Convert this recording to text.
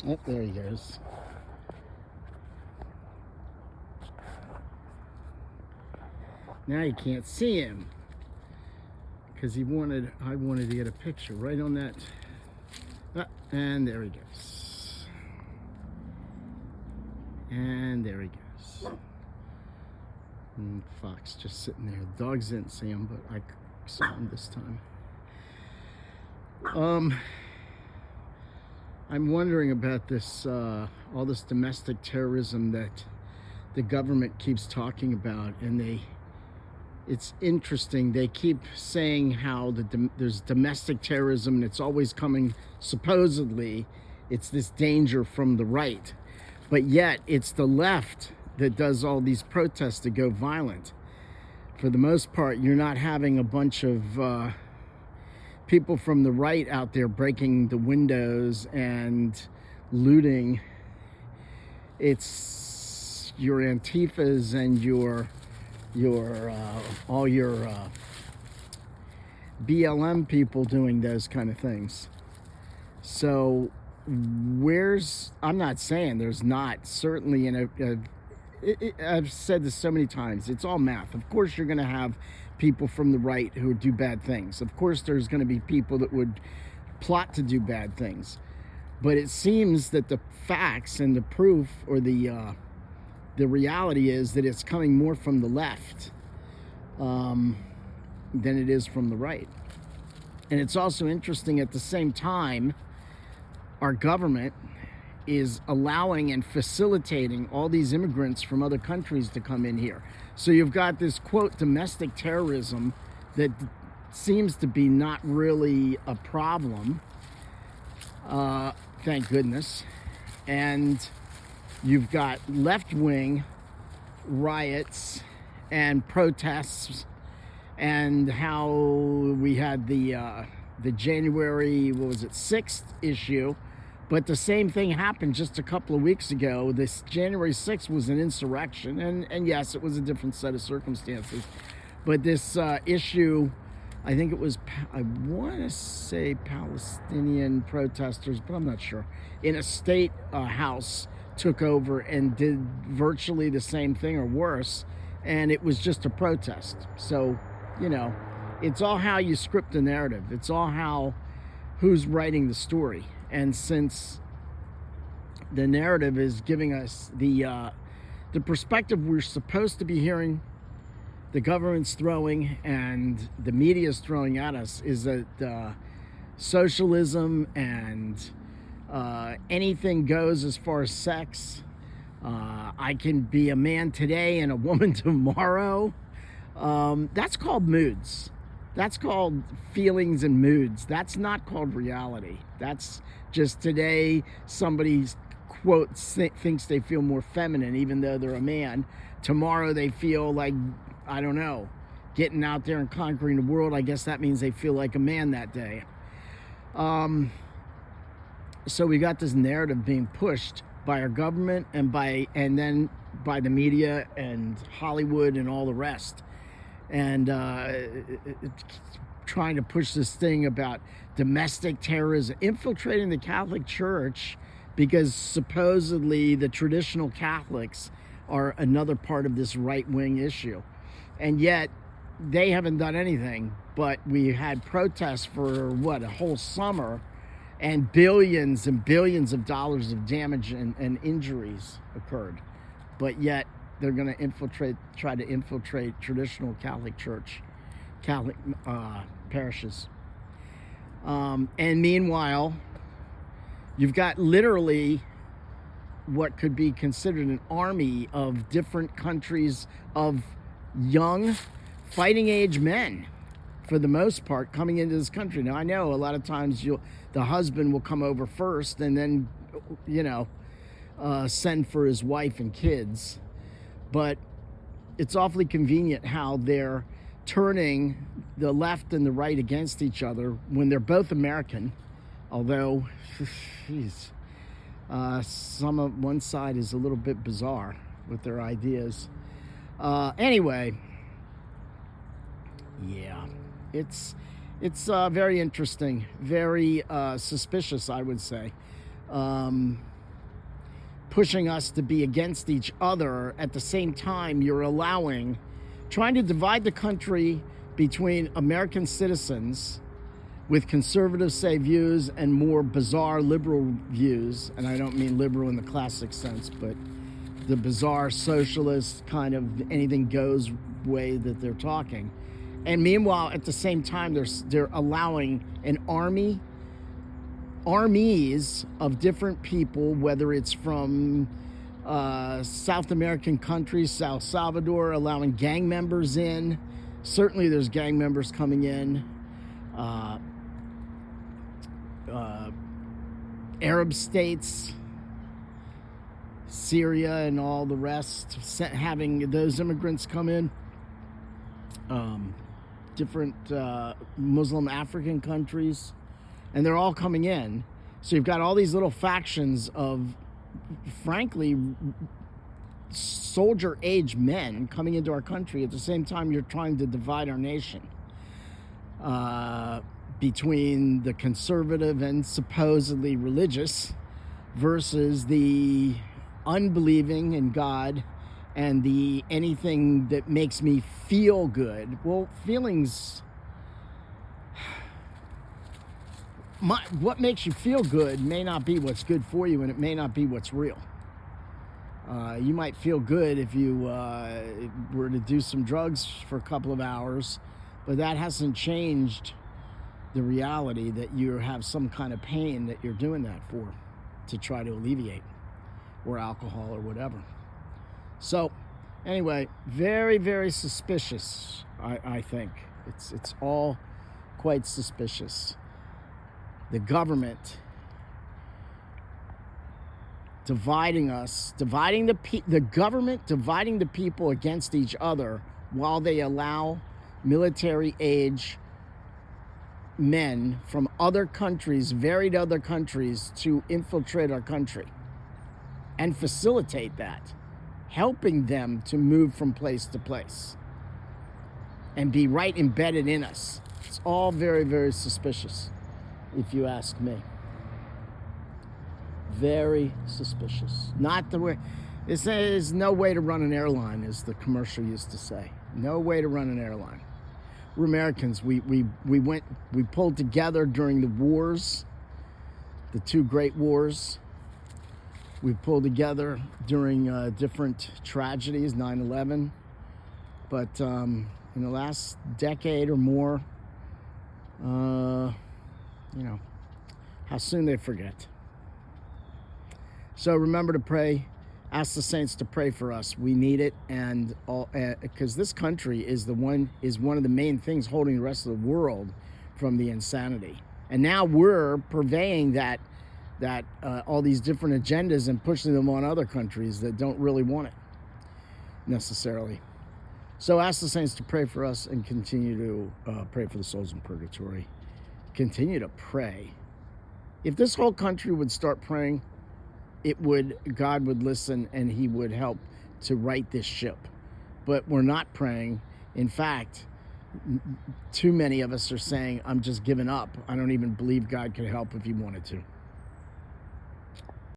Oh, there he goes. Now you can't see him because I wanted to get a picture right on that. And there he goes. And there he goes. And Fox just sitting there. The dogs didn't see him, but I saw him this time. I'm wondering about this, all this domestic terrorism that the government keeps talking about, and it's interesting. They keep saying how there's domestic terrorism, and it's always coming, supposedly, it's this danger from the right. But yet, it's the left that does all these protests to go violent. For the most part, you're not having a bunch of people from the right out there breaking the windows and looting. It's your Antifas and all your BLM people doing those kind of things. So I'm not saying there's not, certainly I've said this so many times, it's all math. Of course you're going to have people from the right who do bad things. Of course there's going to be people that would plot to do bad things. But it seems that the facts and the proof, or the reality is that it's coming more from the left than it is from the right. And it's also interesting, at the same time, our government is allowing and facilitating all these immigrants from other countries to come in here. So you've got this, quote, domestic terrorism that seems to be not really a problem, thank goodness. And you've got left-wing riots and protests, and how we had the January, 6th issue. But the same thing happened just a couple of weeks ago. This January 6th was an insurrection, and yes, it was a different set of circumstances. But this issue, I think it was, I want to say Palestinian protesters, but I'm not sure, in a state house took over and did virtually the same thing or worse, and it was just a protest. So, it's all how you script the narrative. It's all who's writing the story. And since the narrative is giving us the perspective we're supposed to be hearing, the government's throwing and the media is throwing at us, is that socialism and anything goes as far as sex. I can be a man today and a woman tomorrow. That's called moods. That's called feelings and moods. That's not called reality. That's just today somebody, quote, thinks they feel more feminine even though they're a man. Tomorrow they feel like, I don't know, getting out there and conquering the world. I guess that means they feel like a man that day. So we got this narrative being pushed by our government and then by the media and Hollywood and all the rest. And trying to push this thing about domestic terrorism, infiltrating the Catholic Church, because supposedly the traditional Catholics are another part of this right-wing issue. And yet they haven't done anything, but we had protests for a whole summer, and billions and billions of dollars of damage and injuries occurred. But yet they're going to try to infiltrate traditional Catholic Church, Catholic parishes. And meanwhile, you've got literally what could be considered an army of different countries of young fighting age men, for the most part, coming into this country. Now, I know a lot of times the husband will come over first and then, send for his wife and kids. But it's awfully convenient how they're turning the left and the right against each other when they're both American. Although, one side is a little bit bizarre with their ideas. Anyway, yeah, it's very interesting, very suspicious, I would say. pushing us to be against each other. At the same time, you're trying to divide the country between American citizens with conservative, say, views and more bizarre liberal views. And I don't mean liberal in the classic sense, but the bizarre socialist kind of anything goes way that they're talking. And meanwhile, at the same time, they're allowing armies of different people, whether it's from South American countries, South Salvador, allowing gang members in. Certainly there's gang members coming in. Arab states, Syria and all the rest, having those immigrants come in. Different Muslim African countries, and they're all coming in. So you've got all these little factions of, frankly, soldier-age men coming into our country. At the same time, you're trying to divide our nation between the conservative and supposedly religious versus the unbelieving in God and the anything that makes me feel good. Well, feelings, what makes you feel good may not be what's good for you, and it may not be what's real. You might feel good if you were to do some drugs for a couple of hours, but that hasn't changed the reality that you have some kind of pain that you're doing that for, to try to alleviate, or alcohol or whatever. So anyway, very, very suspicious, I think. It's all quite suspicious. The government dividing us, the government dividing the people against each other while they allow military age men from other countries, varied other countries, to infiltrate our country and facilitate that, helping them to move from place to place and be right embedded in us. It's all very, very suspicious, if you ask me. Very suspicious. Not the way. This is no way to run an airline, as the commercial used to say. No way to run an airline. We're Americans. We pulled together during the wars, the two great wars. We pulled together during different tragedies, 9/11. But in the last decade or more, how soon they forget. So remember to pray. Ask the saints to pray for us. We need it, and all because this country is one of the main things holding the rest of the world from the insanity. And now we're purveying that all these different agendas and pushing them on other countries that don't really want it necessarily. So ask the saints to pray for us, and continue to pray for the souls in purgatory. Continue to pray. If this whole country would start praying, God would listen, and he would help to right this ship. But we're not praying. In fact, too many of us are saying, I'm just giving up. I don't even believe God could help if he wanted to.